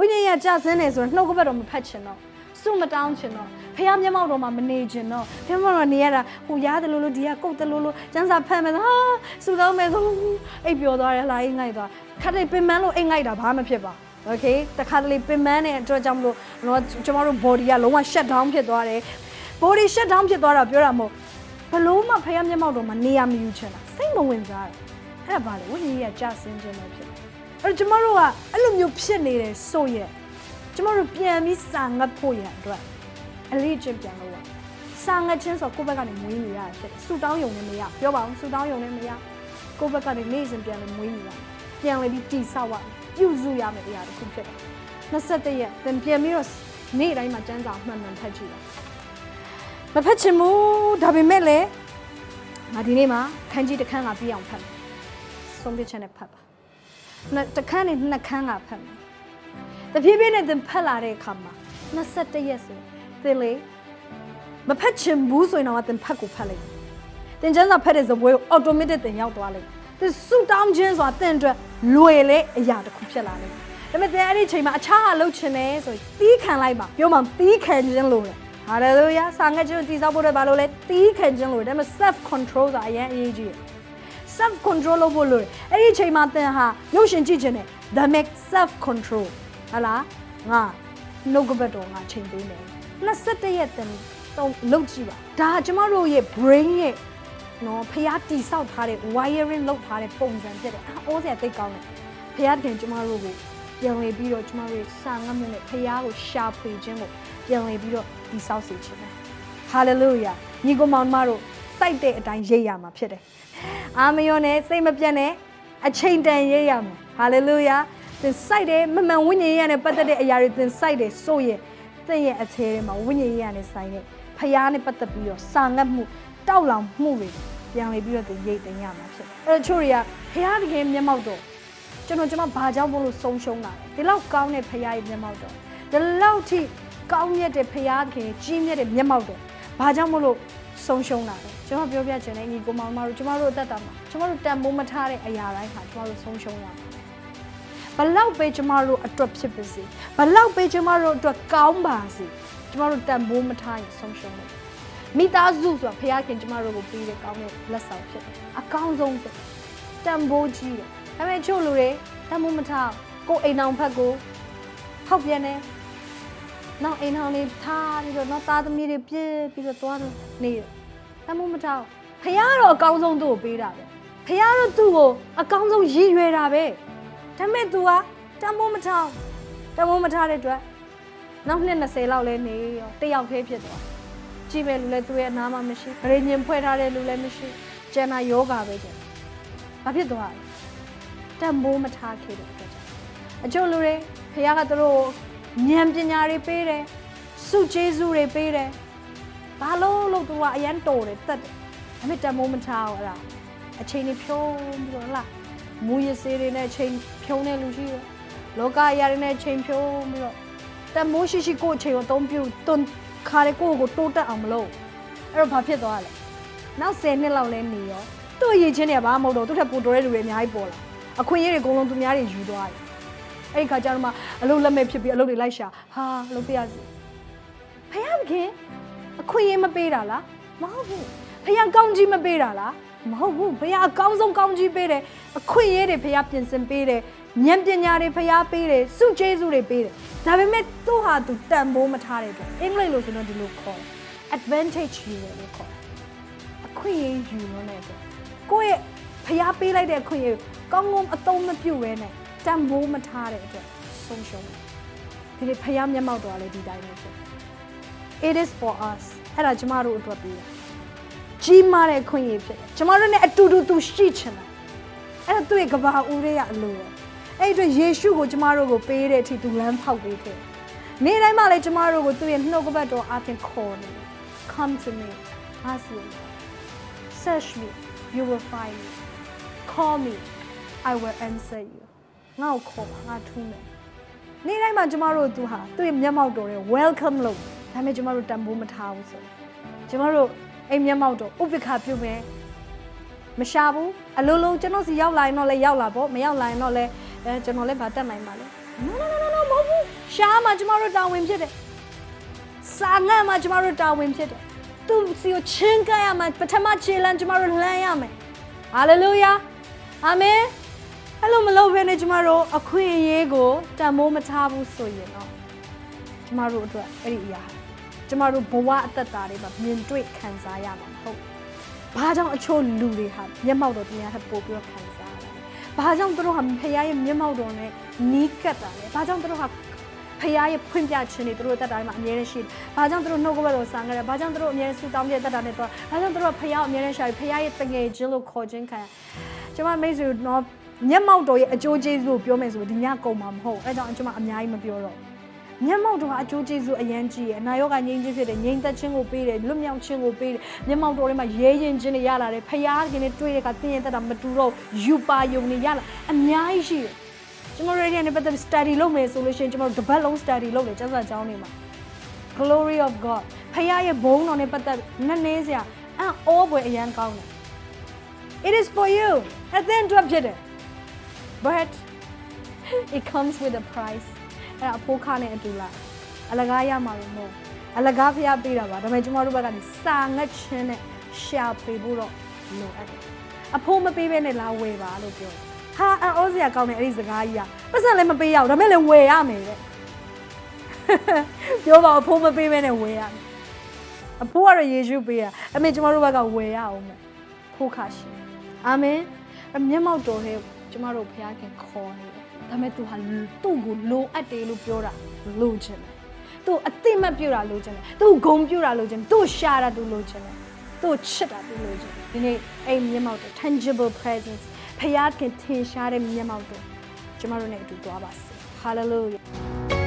ဝိညာဉ်ရကြဆင်းနေဆိုတော့နှုတ်ကပတ်တော်မဖတ်ချင်တော့စုမတောင်းချင်တော့ဖះမျက်မှောက်တော်မှာမနေချင်တော့ဖះမျက်မှောက်တော်နေရတာဟိုရားတယ်လို့ဒီကကုတ်တယ်လို့ကျန်းစာဖတ်မယ်ဟာစုတောင်းမယ်ဆိုအိပ်ပျော်သွားတယ်လှအိမ်ငိုက်သွားခက်တယ်ပင်မလို့အိမ်ငိုက်တာဘာမှဖြစ်ပါโอเคတခါတလေပင်မတဲ့အတွက်ကြောင့်မလို့ကျွန်တော်တို့ body ကလုံးဝ shut down ဖြစ်သွားတယ် body shut down ဖြစ်သွားတာပြောတာမဟုတ်ဘလို့မှဖះမျက်မှောက်တော်မှာနေရမယူချင်တာစိတ်မဝင်စားတယ်အဲ့ဒါဘာလဲဝိညာဉ်ကြီးကကြဆင်းခြင်းပဲဖြစ်တယ်အဲ့ကျွန်တော်တို့ကအဲ့လိုမျိုးဖြစ်နေတယ်ဆိုရင်ကျွန်တော်တို့ပြန်ပြီးစာငတ်ဖို့ရအတွက်အလေးချင်းပြန်လို့စာငတ်ချင်းဆိုကိုယ့်ဘက်ကနေမွေးနေရတယ်ဖြစ်တယ်ဆူတောင်းယုံနဲ့မရပြောပါအောင်ဆူတောင်းယုံနဲ့မရကိုယ့်ဘက်ကနေနေ့စဉ်ပြန်လို့မွေးနေတာပြန်လေပြီးတိဆောက်ရပြုစုရမယ်တရားတစ်ခုဖြစ်တယ်21ရက်သင်ပြန်ပြီးတော့နေ့တိုင်းမှာစမ်းစာမှန်မှန်ဖတ်ကြည့်ပါမဖတ်ချင်ဘူးဒါပေမဲ့လည်းငါဒီနေ့မှာခန်းကြီးတစ်ခန်းကပြီးအောင်ဖတ်မယ်ဆုံးဖြတ်ချက်နဲ့ဖတ်ပါတစ်ခန်းနဲ့နှစ်ခန်းကဖတ်မယ်တဖြည်းဖြည်းနဲ့သင်ဖတ်လာတဲ့အခါမှာ21ရက်ဆိုသင်လေမဖတ်ချင်ဘူးဆိုရင်တော့သင်ဖတ်ကိုဖတ်လိုက်သင်ကျန်းစာဖတ်တဲ့ဇပွဲကို automatic သင်ရောက်သွားလိုက်သင်ဆူတောင်းခြင်းဆိုတာသင်အတွက်လွယ်လေအရာတစ်ခုဖြစ်လာလိမ့်မယ်ဒါပေမဲ့သင်အဲ့ဒီချိန်မှာအခြားဟာလုပ်ချင်တယ်ဆိုရင်တီးခံလိုက်ပါပြောမှတီးခံခြင်းလို့လေဟာလေလုယာစာငတ်ခြင်းတည်ဆောက်ဖို့ဘာလို့လဲတီးခံခြင်းလို့ဒါပေမဲ့ self control ဆိုတာအရင်အရေးကြီးတယ် self control လုပ်ဖို့လို့အဲ့ဒီချိန်မှာသင်ဟာရုပ်ရှင်ကြည့်ခြင်းနဲ့ the make self control ဟာလားငါနှုတ်ကပတ်တော်ငါချိန်ပေးမယ်21ရက်သင်တော့လုပ်ကြည့်ပါဒါကျမတို့ရဲ့ brain ရဲ့နော်ဖျားတိဆောက်ထားတဲ့ wiring လုပ်ထားတဲ့ပုံစံဖြစ်တယ်အိုးစရာသိကောင်းတယ်ဖျားတင်ကျမတို့ကိုပြန်လည်ပြီးတော့ကျမတို့စာငတ်မှုနဲ့ဖျားကိုရှာဖွေခြင်းကိုပြန်လည်ပြီးတော့တိဆောက်စေခြင်းပဲ hallelujah ညီကောင်မောင်မတို့စိုက်တဲ့အတိုင်းရိပ်ရမှာဖြစ်တယ်အာမယောနဲ့စိတ်မပြတ်နဲ့အချိန်တန်ရိပ်ရမှာ hallelujah သင်စိုက်တယ်မမှန်ဝိညာဉ်ရေးနဲ့ပတ်သက်တဲ့အရာတွေသင်စိုက်တယ်ဆိုရင်သင်ရဲ့အခြေထဲမှာဝိညာဉ်ရေးနဲ့ဆိုင်တဲ့ဖျားနဲ့ပတ်သက်ပြီးတော့စာငတ်မှုတောက်လောင်မှုတွေပြန်လေပြီးတော့သင်ရိပ်တင်ရမှာဖြစ်တယ်အဲ့တော့ချို့တွေကဖျားတကယ်မျက်မှောက်တော့ကျွန်တော်ဘာကြောင့်မို့လို့ဆုံးရှုံးတာလဲဒီလောက်ကောင်းတဲ့ဖျားရဲ့မျက်မှောက်တော့ဒီလောက်ထိကောင်းမြတ်တဲ့ဖျားတကယ်ကြီးမြတ်တဲ့မျက်မှောက်တော့ဘာကြောင့်မို့လို့ဆုံးရှုံးတာလဲကျွန်တော်ပြောပြချင်တယ်ညီကိုမောင်မတို့ကျွန်တော်တို့အသက်တာမှာကျွန်တော်တို့တန်ဖိုးမထားတဲ့အရာတိုင်းဟာကျွန်တော်တို့ဆုံးရှုံးရမှာဘလောက်ပဲကျွန်တော်တို့အတွက်ဖြစ်ပါစေဘလောက်ပဲကျွန်တော်တို့အတွက်ကောင်းပါစေကျွန်တော်တို့တန်ဖိုးမထားရင်ဆုံးရှုံးတယ်မိသားစုဆိုတာဖခင်ကျွန်တော်တို့ကိုပေးတဲ့ကောင်းတဲ့လက်ဆောင်ဖြစ်တယ်အကောင်းဆုံးဖြစ်တန်ဖိုးကြီးတယ်ဒါပေမဲ့ချို့လူတွေတန်ဖိုးမထားကိုအိမ်အောင်ဖက်ကိုဖောက်ပြန်တယ်နောက်အိမ်အောင်လေးထားပြီးတော့နောက်သားသမီးတွေပြည့်ပြီးတော့သွားနေတယ်တန်ဖိုးမထားဖခင်တော့အကောင်းဆုံးသူ့ကိုပေးတာပဲဖခင်တော့သူ့ကိုအကောင်းဆုံးရည်ရွယ်တာပဲဒါပေမဲ့ तू ကတန်ဖိုးမထားတဲ့အတွက်နောက်နှစ်20လောက်လဲနေရောတယောက်သေးဖြစ်သွားကြည့်ပဲလူလဲသူရဲ့အနားမှာမရှိဗရေညင်ဖွဲ့ထားတဲ့လူလည်းမရှိကျန်တာယောဂပဲကျန်ဘာဖြစ်သွားလဲတန်ဖိုးမထားခဲ့တဲ့အတွက်အကျိုးလူတွေဖခင်ကသူတို့ဉာဏ်ပညာတွေပေးတယ်စုကျေးဇူးတွေပေးတယ်ဘာလို့သူကအရန်တော်တယ်တက်တယ်ဒါပေမဲ့တန်ဖိုးမထားဘူးအဲ့ဒါအချိန်တွေဖြုံးပြီးတော့လားမူရစေးတွေနဲ့ချိန်ဖြုံးတဲ့လူရှိတယ်လောကအရာတွေနဲ့ချိန်ဖြုံးပြီးတော့တန်ဖိုးရှိကိုချိန်ကိုအသုံးပြုတွန်းခါရကိုတိုးတက်အောင်မလုပ်အဲ့တော့ဘာဖြစ်သွားလဲနောက်10နှစ်လောက်လဲနေရောသူ့ရည်ချင်းတွေကဘာမှမဟုတ်တော့သူ့ထက်ပိုတော်တဲ့လူတွေအများကြီးပေါ်လာအခွင့်အရေးတွေအကုန်လုံးသူများတွေယူသွားတယ်အဲ့ဒီခါကျတော့မှအလုပ်လက်မဲ့ဖြစ်ပြီးအလုပ်တွေလိုက်ရှာဟာအလုပ်ပြရစီဖခင်အခွင့်အရေးမပေးတာလားမဟုတ်ဘူးဖခင်ကောင်းကြီးမပေးတာလားမဟုတ်ဘူးဖခင်အကောင်းဆုံးကောင်းကြီးပေးတယ်အခွင့်အရေးတွေဖခင်ပြင်ဆင်ပေးတယ်ဉာဏ်ပညာတွေဖခင်ပေးတယ်စုကျေးဇူးတွေပေးတယ်ဒါပေမဲ့သူ့ဟာသူတန်ဖိုးမထားတဲ့အတွက်အင်္ဂလိပ်လိုဆိုတော့ဒီလိုခေါ်တယ် advantage ယူတယ်လို့ခေါ်တယ်အခွင့်အရေးယူလို့တဲ့အတွက်ကိုယ့်ရဲ့ဖခင်ပေးလိုက်တဲ့အခွင့်အရေးကောင်းကောင်းအသုံးမပြုဘဲနဲ့တန်ဖိုးမထားတဲ့အတွက်ဆုံးရှုံးတယ်ဒီနေ့ဖခင်မျက်မှောက်တော်လည်းဒီတိုင်းပဲဖြစ် it is for us အဲ့ဒါကျမတို့အတွက်ပေးတယ်ကြီးမားတဲ့အခွင့်အရေးဖြစ်တယ်ကျမတို့နဲ့အတူတူသူရှိချင်တယ်အဲ့ဒါသူ့ရဲ့ကဘာဦးလေးရအလိုတယ်အဲ့ဒီယေရှုကိုကျမတို့ကိုပေးတဲ့အထိသူလမ်းဖောက်ပေးခဲ့နေ့တိုင်းမှလည်းကျမတို့ကိုသူ့ရဲ့နှုတ်ကပတ်တော်အားဖြင့်ခေါ်နေတယ် come to me ask me search me you will find me call me I will answer you ငါ့ကိုခေါ်ပါငါထူးမယ်နေ့တိုင်းမှကျမတို့သူဟာသူ့ရဲ့မျက်မှောက်တော်ရဲ့ welcome လို့ဒါပေမဲ့ကျမတို့တန်ဖိုးမထားဘူးဆိုကျမတို့အဲ့မျက်မှောက်တော်ဥပက္ခပြုမယ်မရှာဘူးအလိုလိုကျွန်တော်စီရောက်လာရင်တော့လည်းရောက်လာပေါ့မရောက်လာရင်တော့လည်းကျွန်တော်လည်းဗာတက်နိုင်ပါလေ no မဟုတ်ဘူး ရှားမှာကျမတို့တာဝန်ဖြစ်တယ်စာငတ်မှာကျမတို့တာဝန်ဖြစ်တယ်သူစီကိုချင်းကပ်ရမှာပထမခြေလမ်းကျမတို့လှမ်းရမယ်ဟာလေလုယာအာမင်အဲ့လိုမလုပ်ဘဲနဲ့ကျမတို့အခွင့်အရေးကိုတန်မိုးမထားဘူးဆိုရင်တော့ကျမတို့အတွက်အဲ့ဒီအရာကျမတို့ဘဝအသက်တာတွေမှာမြင်တွေ့ခံစားရမှာမဟုတ်ဘာကြောင့်အချို့လူတွေဟာမျက်မှောက်တော်တရားထပ်ပို့ပြီးတော့ခံစားရတယ်ဘာကြောင့်သူတို့ဟာဖခင်ရဲ့မျက်မှောက်တော်နဲ့နီးကပ်တာလဲဘာကြောင့်သူတို့ဟာဖခင်ရဲ့ဖွင့်ပြခြင်းတွေသူတို့တက်တာမှာအမြဲတမ်းရှိတယ်။ဘာကြောင့်သူတို့နှုတ်ကပတ်တော်ဆံကြတယ်။ဘာကြောင့်သူတို့အမြဲဆူတောင်းပြတက်တာနဲ့တော့ဘာကြောင့်သူတို့ဖခင်ကိုအမြဲတမ်းရှာပြီးဖခင်ရဲ့တငယ်ချင်းလို့ခေါ်ခြင်းခံရ။ကျွန်မမိတ်ဆွေတော့မျက်မှောက်တော်ရဲ့အကျိုးကျေးဇူးကိုပြောမယ်ဆိုဒီညကုန်မှာမဟုတ်။အဲကြောင့်ကျွန်မအများကြီးမပြောတော့။မျက်မှောက်တော်ကအကျိုးကျေးဇူးအရန်ကြီးရဲ့။အနာရောဂါငြိမ်းခြင်းဖြစ်တယ်။ငြိမ်းသက်ခြင်းကိုပေးတယ်။လွတ်မြောက်ခြင်းကိုပေးတယ်။မျက်မှောက်တော်ထဲမှာရဲရင်ခြင်းတွေရလာတယ်။ဖခင်နဲ့တွေ့တဲ့အခါတင်းရင်တက်တာမတူတော့ယူပါယုံတွေရလာအများကြီးရှိတယ်။ကျွန်တော်တို့ရဲ့ပတ်သက် study လုပ်မယ်ဆိုလို့ရှိရင်ကျွန်တော်တို့တစ်ပတ်လုံး study လုပ်တယ်ကျမ်းစာကျောင်းတွေမှာ Glory of God ဖခင်ရဲ့ဘုန်းတော်နဲ့ပတ်သက်နည်းနည်းစရာအောပွဲအရန်ကောင်းတယ် It is for you အသင်တို့ဖြစ်တယ် but it comes with a price အဲ့အဖို့ခါနဲ့အတူလားအလကားရမှာလို့မဟုတ်အလကားဖခင်ပေးတာပါဒါပေမဲ့ကျွန်တော်တို့ဘက်ကနေစာငတ်ခြင်းနဲ့ရှာပေးဖို့တော့လိုအပ်တယ်အဖို့မပေးဘဲနဲ့လာဝယ်ပါလို့ပြောဟာအော်စရာကောင်းတယ်အဲ့ဒီစကားကြီးอ่ะပတ်စံလည်းမပေးရဘူးဒါပေမဲ့လည်းဝယ်ရမယ်တဲ့ပြောပါအဖိုးမပေးဘဲနဲ့ဝယ်ရမယ်အဖိုးကတော့ယေရှုပေးရအမေကျွန်တော်တို့ဘက်ကဝယ်ရအောင်မယ်ဖိုးခါရှိအာမင်မျက်မှောက်တော်ဟဲ့ကျွန်တော်တို့ဘုရားခင်ခေါ်နေတယ်ဒါပေမဲ့သူဟာသူ့ကိုလိုအပ်တယ်လို့ပြောတာလိုချင်တယ်သူအသိမပြုတာလိုချင်တယ်သူဂုံပြုတာလိုချင်တယ်သူရှာတာသူလိုချင်တယ်သူချစ်တာသူလိုချင်တယ်ဒီနေ့အဲ့မျက်မှောက်တော် tangible presence ဖခင်ထင်ရှားတဲ့မျက်မှောက်တော်ကျမတို့နဲ့အတူသွားပါစေ hallelujah